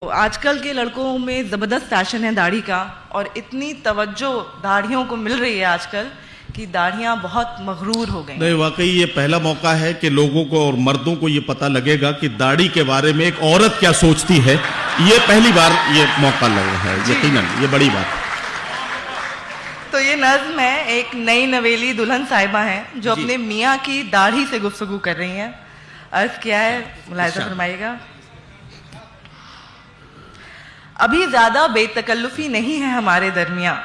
आजकल के लड़कों में ज़बरदस्त फैशन है दाढ़ी का, और इतनी तवज्जो दाढ़ियों को मिल रही है आजकल कि दाढ़ियां बहुत मगरूर हो गई। नहीं, वाकई ये पहला मौका है कि लोगों को और मर्दों को ये पता लगेगा कि दाढ़ी के बारे में एक औरत क्या सोचती है। ये पहली बार ये मौका लग रहा है, यकीनन ये बड़ी बात है। तो ये नज़्म है, एक नई नवेली दुल्हन साहिबा हैं जो अपने मियाँ की दाढ़ी से गुफ्तगू कर रही हैं। अर्ज क्या है, मुलाहिज़ा फरमाइएगा। अभी ज्यादा बेतकल्लुफी नहीं है हमारे दरमियां,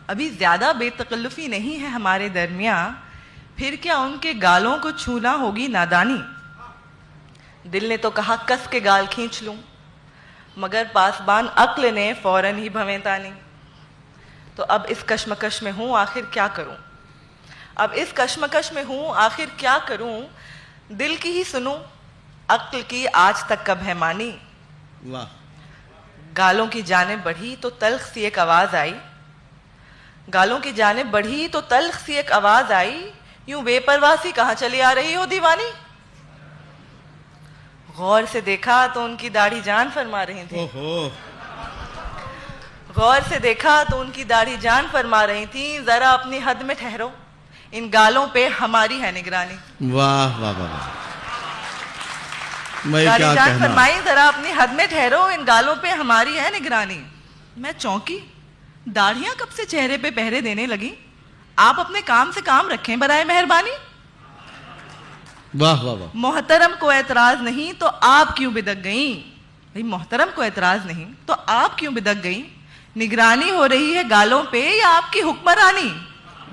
अभी ज्यादा बेतकल्लुफी नहीं है हमारे दरमियां, फिर क्या उनके गालों को छूना होगी नादानी। दिल ने तो कहा कस के गाल खींच लूं, मगर पासबान अक्ल ने फौरन ही भवें तानी। तो अब इस कश्मकश में हूं, आखिर क्या करूं, अब इस कश्मकश में हूं, आखिर क्या करूं। दिल की ही सुनूं, अक्ल की आज तक कब है मानी। वाह। गालों की जानिब बढ़ी तो तल्ख सी एक आवाज आई, गालों की जानिब बढ़ी तो तल्ख सी एक आवाज आई, यूं बेपरवाह सी कहां चली आ रही हो दीवानी। गौर से देखा तो उनकी दाढ़ी जान फरमा रही थी, गौर से देखा तो उनकी दाढ़ी जान फरमा रही थी। जरा अपनी हद में ठहरो, इन गालों पे हमारी है निगरानी। वाह वाह वाह, दाढ़ी जान फरमाई, जरा अपनी हद में ठहरो, इन गालों पे हमारी है निगरानी। मैं चौंकी, दाढ़ियां कब से चेहरे पे पहरे देने लगी। आप अपने काम से काम रखें बराए मेहरबानी। वाह वाह वाह। मोहतरम को एतराज नहीं तो आप क्यों बिदक गई। भाई मोहतरम को एतराज नहीं तो आप क्यों बिदक गई। निगरानी हो रही है गालों पे या आपकी हुक्मरानी।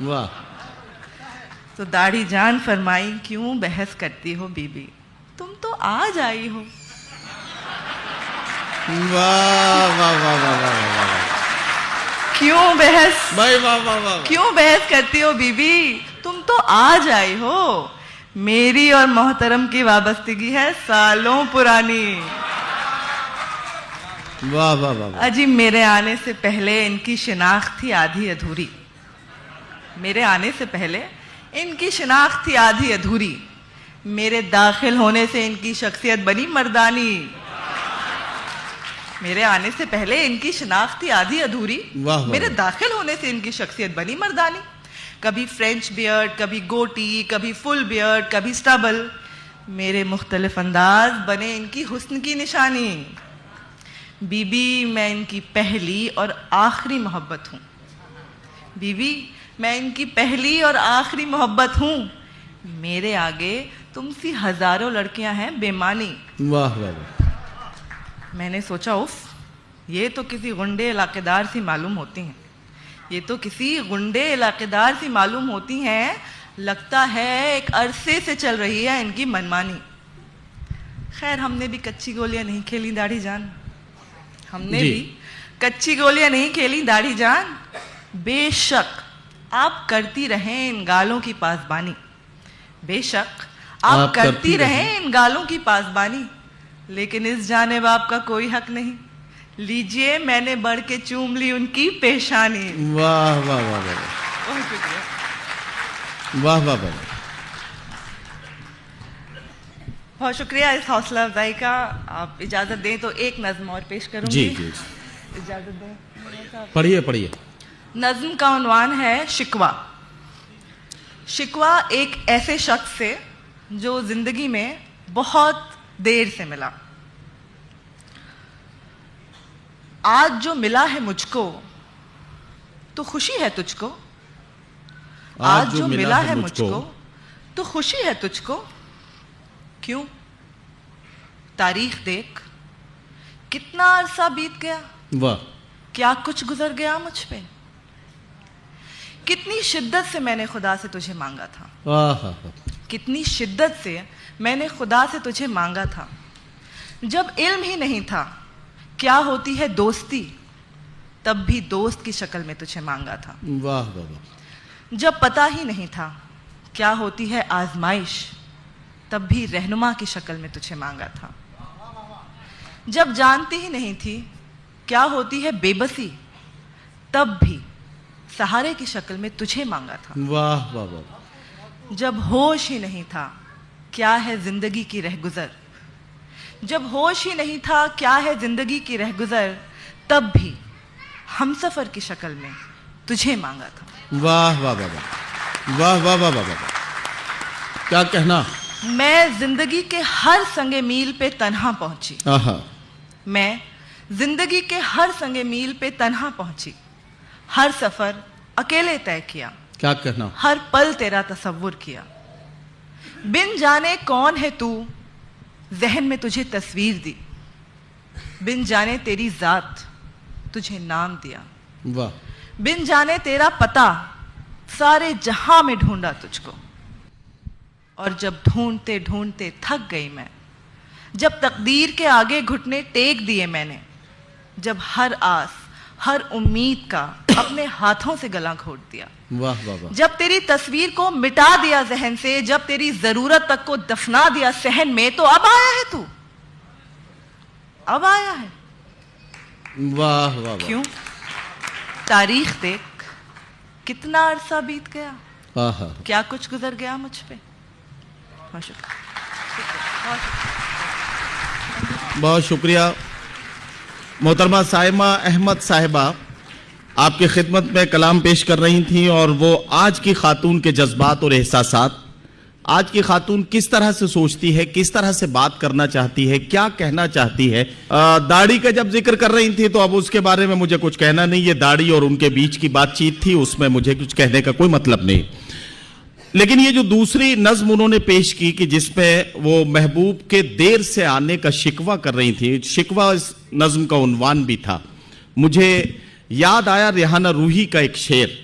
वाह। तो दाढ़ी जान फरमाई, क्यों बहस करती हो बीबी, तुम तो आज आई हो। वाह वाह वाह वाह वाह। क्यों बहस, भाई वाह वाह वाह, क्यों बहस करती हो बीबी, तुम तो आज आई हो। मेरी और मोहतरम की वाबस्तगी है सालों पुरानी। वाह वाह वाह। अजी मेरे आने से पहले इनकी शिनाख्त थी आधी अधूरी, मेरे आने से पहले इनकी शिनाख्त थी आधी अधूरी। मेरे दाखिल होने से इनकी शख्सियत बनी मर्दानी। मेरे आने से पहले इनकी शिनाख्त थी आधी अधूरी, मेरे दाखिल होने से इनकी शख्सियत बनी मर्दानी। कभी फ्रेंच बियर्ड, कभी गोटी, कभी फुल बियर्ड, कभी स्टबल, मेरे मुख्तलिफ अंदाज बने इनकी हुस्न की निशानी। बीबी मैं इनकी पहली और आखिरी मोहब्बत हूँ, बीबी मैं इनकी पहली और आखिरी मोहब्बत हूँ। मेरे आगे तुमसी हजारों लड़कियां हैं बेमानी। वाह वाह। मैंने सोचा उफ, ये तो किसी गुंडे इलाकेदार सी मालूम होती हैं, ये तो किसी गुंडे इलाकेदार सी मालूम होती हैं। लगता है एक अरसे से चल रही है इनकी मनमानी। खैर हमने भी कच्ची गोलियां नहीं खेली दाढ़ी जान, हमने भी कच्ची गोलियां नहीं खेली दाढ़ी जान। बेशक आप करती रहें इन गालों की पासबानी, बेशक आप करती रहें इन गालों की पासबानी, लेकिन इस जानिब आपका कोई हक नहीं। लीजिए मैंने बढ़ के चूम ली उनकी पेशानी। वाह वाह वाह वाह, बहुत शुक्रिया, वाह वाह वाह, बहुत शुक्रिया इस हौसला अफजाई का। आप इजाजत दें तो एक नज्म और पेश करूंगी। जी जी, इजाजत दें, पढ़िए पढ़िए। नज्म का उन्वान है शिकवा। शिकवा एक ऐसे शख्स से जो जिंदगी में बहुत देर से मिला। आज जो मिला है मुझको तो खुशी है तुझको, आज जो मिला है मुझको तो खुशी है तुझको। क्यों, तारीख देख कितना अरसा बीत गया, वाह, क्या कुछ गुजर गया मुझ पे। कितनी शिद्दत से मैंने खुदा से तुझे मांगा था, कितनी शिद्दत से मैंने खुदा से तुझे मांगा था। जब इल्म ही नहीं था क्या होती है दोस्ती, तब भी दोस्त की शक्ल में तुझे मांगा था। वाह वाह। जब पता ही नहीं था क्या होती है आजमाइश, तब भी रहनुमा की शक्ल में तुझे मांगा था। जब जानती ही नहीं थी क्या होती है बेबसी, तब भी सहारे की शक्ल में तुझे मांगा था। वाह वाह वाह। जब होश ही नहीं था क्या है जिंदगी की रहगुजर, जब होश ही नहीं था क्या है जिंदगी की रहगुजर, तब भी हमसफर की शक्ल में तुझे मांगा था। वाह वाह वाह वाह वाह वाह वाह वाह वाह, क्या कहना। मैं जिंदगी के हर संगे मील पे तन्हा पहुंची। आहा, मैं जिंदगी के हर संगे मील पे तन्हा पहुंची, हर सफर अकेले तय किया, क्या कहना। हर पल तेरा तसव्वुर किया। बिन जाने कौन है तू, जहन में तुझे तस्वीर दी, बिन जाने तेरी जात, तुझे नाम दिया। वाह। बिन जाने तेरा पता, सारे जहां में ढूंढा तुझको। और जब ढूंढते ढूंढते थक गई मैं, जब तकदीर के आगे घुटने टेक दिए मैंने, जब हर आस हर उम्मीद का अपने हाथों से गला घोट दिया, वाह वाह वाह, जब तेरी तस्वीर को मिटा दिया जहन से, जब तेरी जरूरत तक को दफना दिया सहन में, तो अब आया है तू, अब आया है। वाह वाह वाह। क्यों? तारीख देख, कितना अरसा बीत गया, आहा, क्या कुछ गुजर गया मुझ पे। बहुत शुक्रिया, बहुत शुक्रिया। मोहतरमा साइमा अहमद साहिबा आपकी खिदमत में कलाम पेश कर रही थी, और वो आज की खातून के जज्बात और एहसासात, आज की खातून किस तरह से सोचती है, किस तरह से बात करना चाहती है, क्या कहना चाहती है। दाढ़ी का जब जिक्र कर रही थी तो अब उसके बारे में मुझे कुछ कहना नहीं, ये दाढ़ी और उनके बीच की बातचीत थी, उसमें मुझे कुछ कहने का कोई मतलब नहीं। लेकिन ये जो दूसरी नज्म उन्होंने पेश की कि जिसमें वो महबूब के देर से आने का शिकवा कर रही थी, शिकवा इस नज्म का उन्वान भी था, मुझे याद आया रेहाना रूही का एक शेर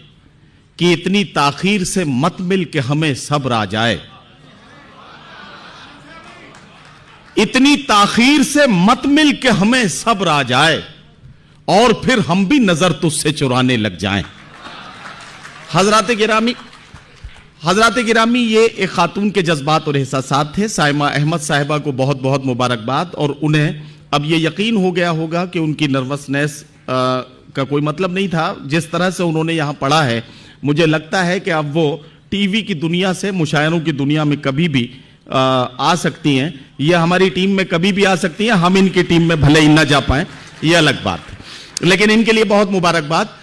कि इतनी ताखीर से मत मिल के हमें सब्र आ जाए, इतनी ताखीर से मत मिल के हमें सब्र आ जाए, और फिर हम भी नजर तुझसे चुराने लग जाएं। हजरात गिरामी, ये एक खातून के जज्बात और एहसासात थे। साइमा अहमद साहिबा को बहुत बहुत मुबारकबाद, और उन्हें अब ये यकीन हो गया होगा कि उनकी नर्वसनेस का कोई मतलब नहीं था। जिस तरह से उन्होंने यहाँ पढ़ा है, मुझे लगता है कि अब वो टीवी की दुनिया से मुशायरों की दुनिया में कभी भी आ सकती हैं। ये हमारी टीम में कभी भी आ सकती हैं, हम इनकी टीम में भले ही ना जा पाएं, ये अलग बात है, लेकिन इनके लिए बहुत मुबारकबाद।